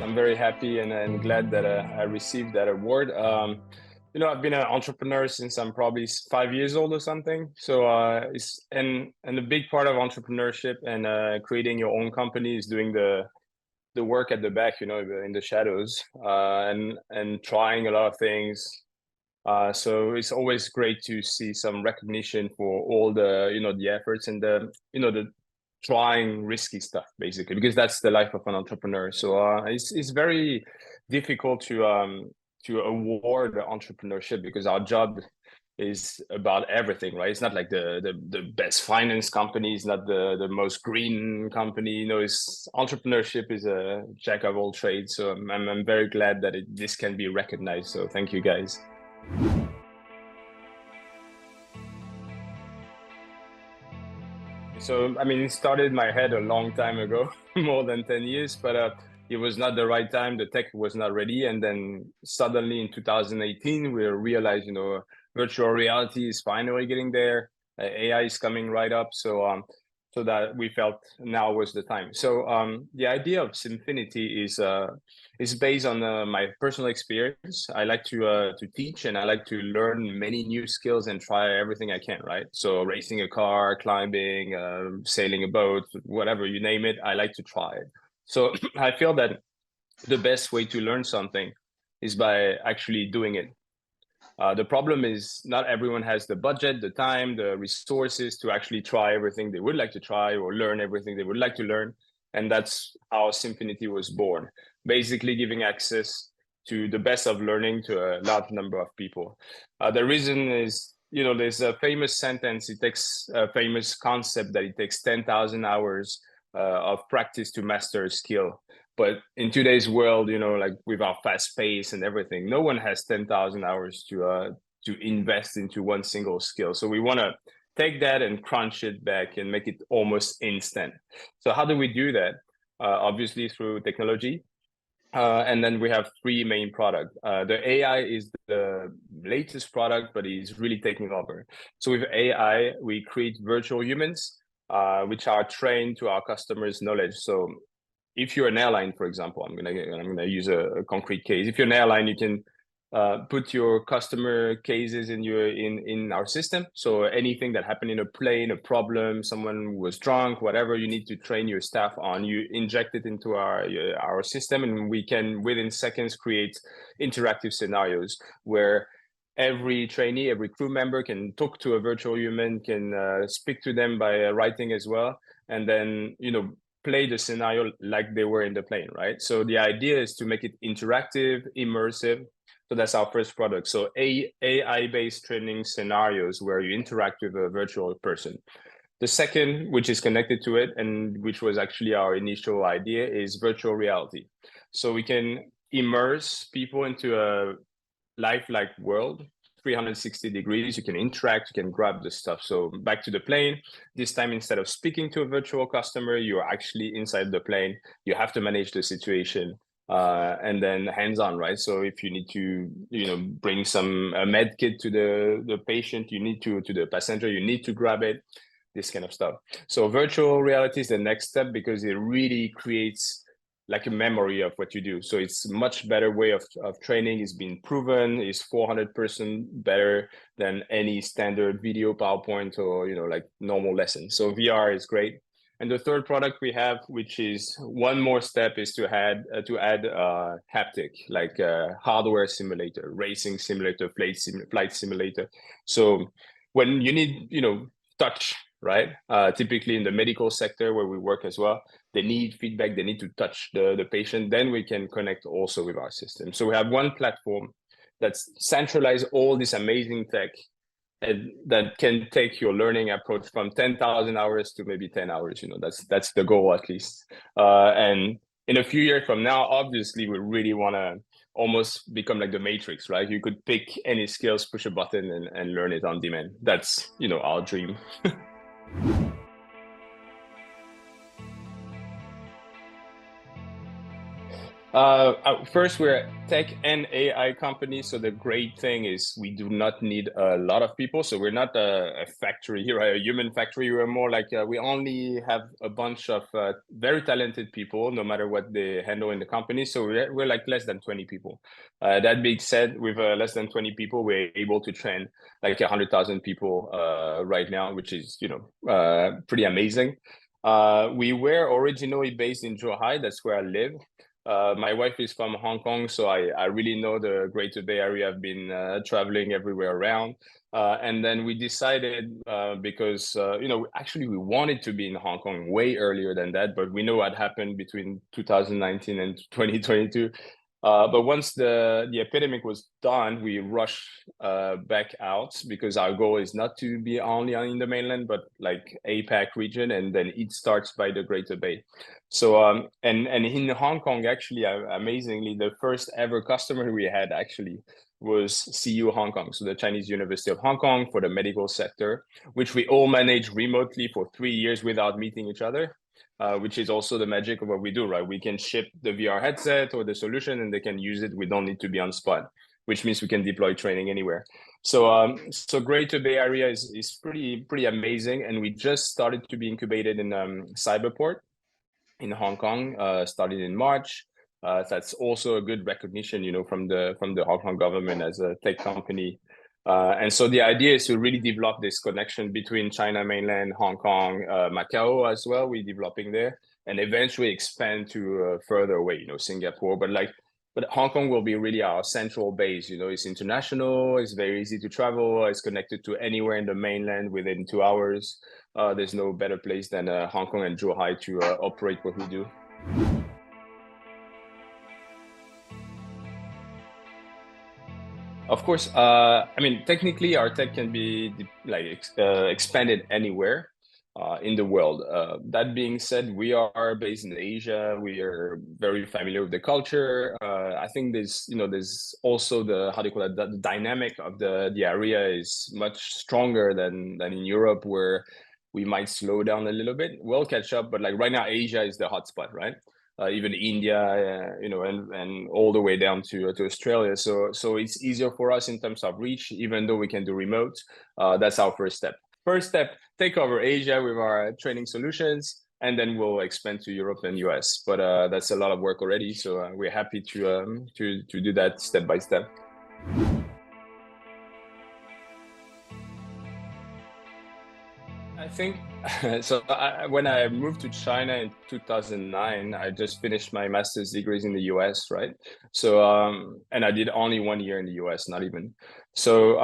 I'm very happy and glad that I received that award. I've been an entrepreneur since I'm probably 5 years old or something. So and a big part of entrepreneurship and creating your own company is doing the work at the back, in the shadows, and trying a lot of things. So it's always great to see some recognition for all the efforts and the trying risky stuff, basically, because that's the life of an entrepreneur. So it's very difficult to award entrepreneurship because our job is about everything, right? It's not like the best finance company, it's not the most green company. It's entrepreneurship is a jack of all trades. So I'm very glad that this can be recognized. So thank you, guys. So, it started in my head a long time ago, more than 10 years, but it was not the right time. The tech was not ready. And then suddenly in 2018, we realized, virtual reality is finally getting there. AI is coming right up. So that we felt now was the time. So the idea of Simfinity is based on my personal experience. I like to teach, and I like to learn many new skills and try everything I can, right? So racing a car, climbing, sailing a boat, whatever, you name it, I like to try it. So I feel that the best way to learn something is by actually doing it. The problem is not everyone has the budget, the time, the resources to actually try everything they would like to try or learn everything they would like to learn. And that's how Simfinity was born, basically giving access to the best of learning to a large number of people. The reason is, there's a famous sentence, it takes a famous concept that it takes 10,000 hours of practice to master a skill. But in today's world, like with our fast pace and everything, no one has 10,000 hours to invest into one single skill. So we want to take that and crunch it back and make it almost instant. So how do we do that? Obviously through technology. And then we have three main products. The AI is the latest product, but it's really taking over. So with AI, we create virtual humans, which are trained to our customers' knowledge. So if you're an airline, for example, I'm gonna use a concrete case. If you're an airline, you can put your customer cases in our system. So anything that happened in a plane, a problem, someone was drunk, whatever, you need to train your staff on. You inject it into our system, and we can within seconds create interactive scenarios where every trainee, every crew member can talk to a virtual human, can speak to them by writing as well, and then play the scenario like they were in the plane, right? So the idea is to make it interactive, immersive. So that's our first product. So AI-based training scenarios where you interact with a virtual person. The second, which is connected to it, and which was actually our initial idea, is virtual reality. So we can immerse people into a lifelike world, 360 degrees. You can interact, you can grab the stuff. So back to the plane, this time instead of speaking to a virtual customer, you're actually inside the plane. You have to manage the situation, and then hands-on, right? So if you need to, bring some med kit to the patient, you need to the passenger, you need to grab it, this kind of stuff. So virtual reality is the next step because it really creates like a memory of what you do. So it's much better way of training. It's been proven, is 400% better than any standard video, PowerPoint, or like normal lesson. So VR is great. And the third product we have, which is one more step, is to add haptic, like hardware simulator, racing simulator, flight simulator. So when you need touch, right? Typically in the medical sector where we work as well, they need feedback, they need to touch the patient, then we can connect also with our system. So we have one platform that's centralized all this amazing tech and that can take your learning approach from 10,000 hours to maybe 10 hours. That's the goal at least. And in a few years from now, obviously, we really want to almost become like the Matrix, right? You could pick any skills, push a button, and learn it on demand. That's our dream. First, we're a tech and AI company. So the great thing is we do not need a lot of people. So we're not a factory here, a human factory. We're more like we only have a bunch of very talented people, no matter what they handle in the company. So we're like less than 20 people. That being said, with less than 20 people, we're able to train like 100,000 people right now, which is, pretty amazing. We were originally based in Zhuhai. That's where I live. My wife is from Hong Kong, so I really know the Greater Bay Area. I've been traveling everywhere around. And then we decided because, actually we wanted to be in Hong Kong way earlier than that, but we know what happened between 2019 and 2022. But once the epidemic was done, we rushed back out because our goal is not to be only in the mainland, but like APAC region, and then it starts by the Greater Bay. So and in Hong Kong, actually, amazingly, the first ever customer we had actually was CU Hong Kong, so the Chinese University of Hong Kong for the medical sector, which we all managed remotely for 3 years without meeting each other. Which is also the magic of what we do, right? We can ship the VR headset or the solution and they can use it. We don't need to be on spot, which means we can deploy training anywhere. So Greater Bay Area is pretty amazing. And we just started to be incubated in Cyberport in Hong Kong, started in March. That's also a good recognition, from the Hong Kong government as a tech company. And so the idea is to really develop this connection between China mainland, Hong Kong, Macau as well. We're developing there, and eventually expand to further away, Singapore. But Hong Kong will be really our central base. It's international. It's very easy to travel. It's connected to anywhere in the mainland within 2 hours. There's no better place than Hong Kong and Zhuhai to operate what we do. Of course, technically our tech can be expanded anywhere in the world. That being said, we are based in Asia. We are very familiar with the culture. I think there's also the, how do you call it, the dynamic of the area is much stronger than in Europe, where we might slow down a little bit. We'll catch up, but like right now, Asia is the hotspot, right? Even India, and all the way down to Australia. So it's easier for us in terms of reach, even though we can do remote. That's our first step. First step, take over Asia with our training solutions, and then we'll expand to Europe and US. But that's a lot of work already, so we're happy to do that step by step. I think so. When I moved to China in 2009, I just finished my master's degrees in the US, right? So, and I did only 1 year in the US, not even. So,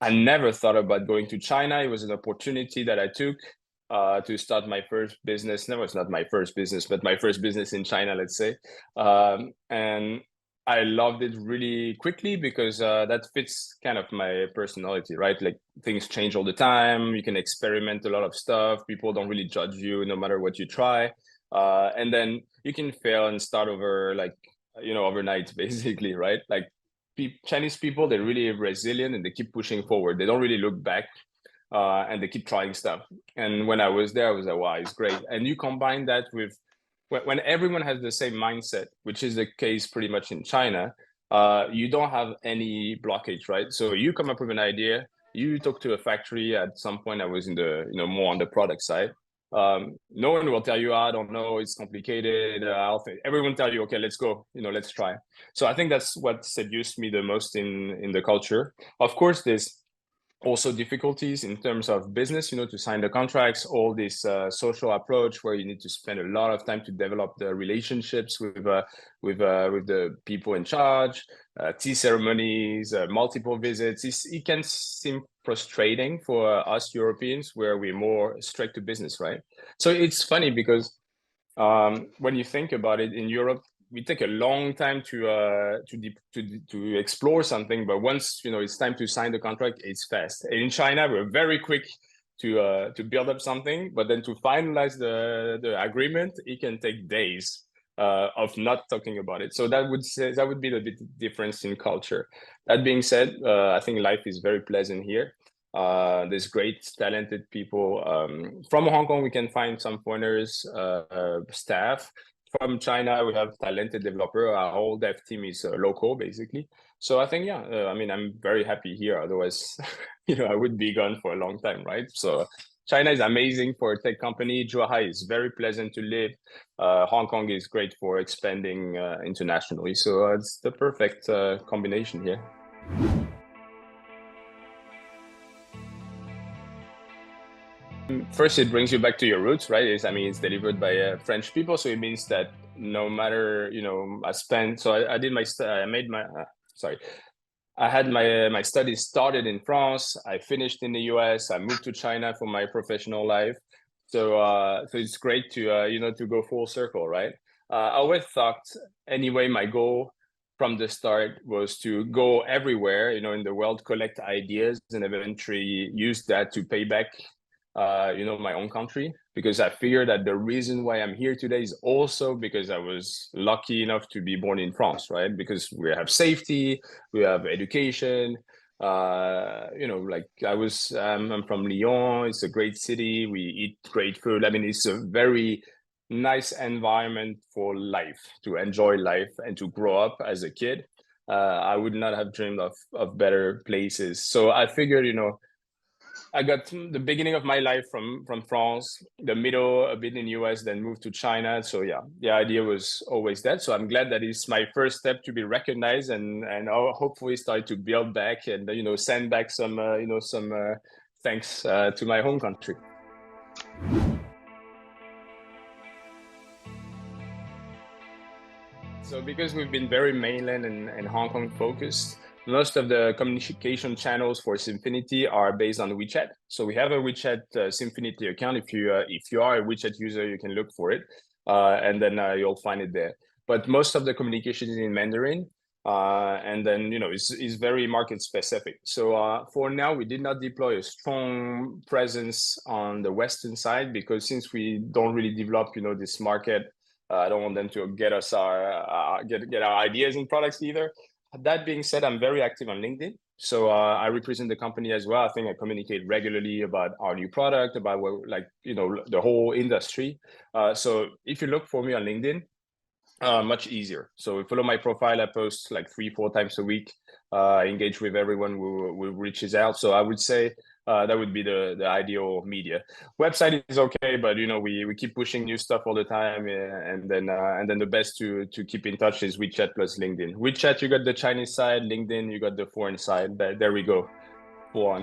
I never thought about going to China. It was an opportunity that I took to start my first business. No, it's not my first business, but my first business in China, let's say. And I loved it really quickly because that fits kind of my personality, right? Like things change all the time. You can experiment a lot of stuff. People don't really judge you no matter what you try. And then you can fail and start over, like, overnight, basically, right? Like Chinese people, they're really resilient and they keep pushing forward. They don't really look back, and they keep trying stuff. And when I was there, I was like, wow, it's great. And you combine that with when everyone has the same mindset, which is the case pretty much in China, you don't have any blockage, right? So you come up with an idea, you talk to a factory. At some point, I was in the, more on the product side. No one will tell you, I don't know, it's complicated. Everyone tell you, okay, let's go, let's try. So I think that's what seduced me the most in the culture. Of course, there's also difficulties in terms of business, to sign the contracts, all this social approach where you need to spend a lot of time to develop the relationships with the people in charge, tea ceremonies, multiple visits. It can seem frustrating for us Europeans, where we're more straight to business, right? So it's funny because when you think about it, in Europe, we take a long time to explore something, but once it's time to sign the contract, it's fast. And in China, we're very quick to build up something, but then to finalize the agreement, it can take days of not talking about it. So that would be the bit difference in culture. That being said, I think life is very pleasant here. There's great talented people from Hong Kong. We can find some foreigners staff from China. We have talented developer. Our whole dev team is local, basically. So I think, yeah, I mean, I'm very happy here. Otherwise, I would be gone for a long time, right? So China is amazing for a tech company. Zhuhai is very pleasant to live. Hong Kong is great for expanding internationally. So it's the perfect combination here. First, it brings you back to your roots, right? It's delivered by French people, so it means that no matter, I did sorry, I had my studies started in France. I finished in the US. I moved to China for my professional life. So it's great to to go full circle, right? I always thought anyway, my goal from the start was to go everywhere, in the world, collect ideas, and eventually use that to pay back my own country, because I figured that the reason why I'm here today is also because I was lucky enough to be born in France, right? Because we have safety, we have education. I'm from Lyon. It's a great city. We eat great food. I mean, it's a very nice environment for life, to enjoy life and to grow up as a kid. I would not have dreamed of better places. So I figured, I got the beginning of my life from France, the middle a bit in US, then moved to China. So yeah, the idea was always that. So I'm glad that it's my first step to be recognized, and I'll hopefully start to build back and send back some thanks to my home country. So because we've been very mainland and Hong Kong focused, most of the communication channels for Simfinity are based on WeChat. So we have a WeChat Simfinity account. If you are a WeChat user, you can look for it, and then you'll find it there. But most of the communication is in Mandarin, and then it's very market specific. So for now, we did not deploy a strong presence on the Western side, because since we don't really develop this market. I don't want them to get us get our ideas and products either. That being said, I'm very active on LinkedIn. So I represent the company as well. I think I communicate regularly about our new product, about the whole industry. So if you look for me on LinkedIn, much easier. So follow my profile. I post like 3-4 times a week. I engage with everyone who reaches out. So I would say that would be the ideal media. Website is okay, but we keep pushing new stuff all the time, and then the best to keep in touch is WeChat plus LinkedIn. WeChat, you got the Chinese side. LinkedIn, you got the foreign side. There we go. Go on.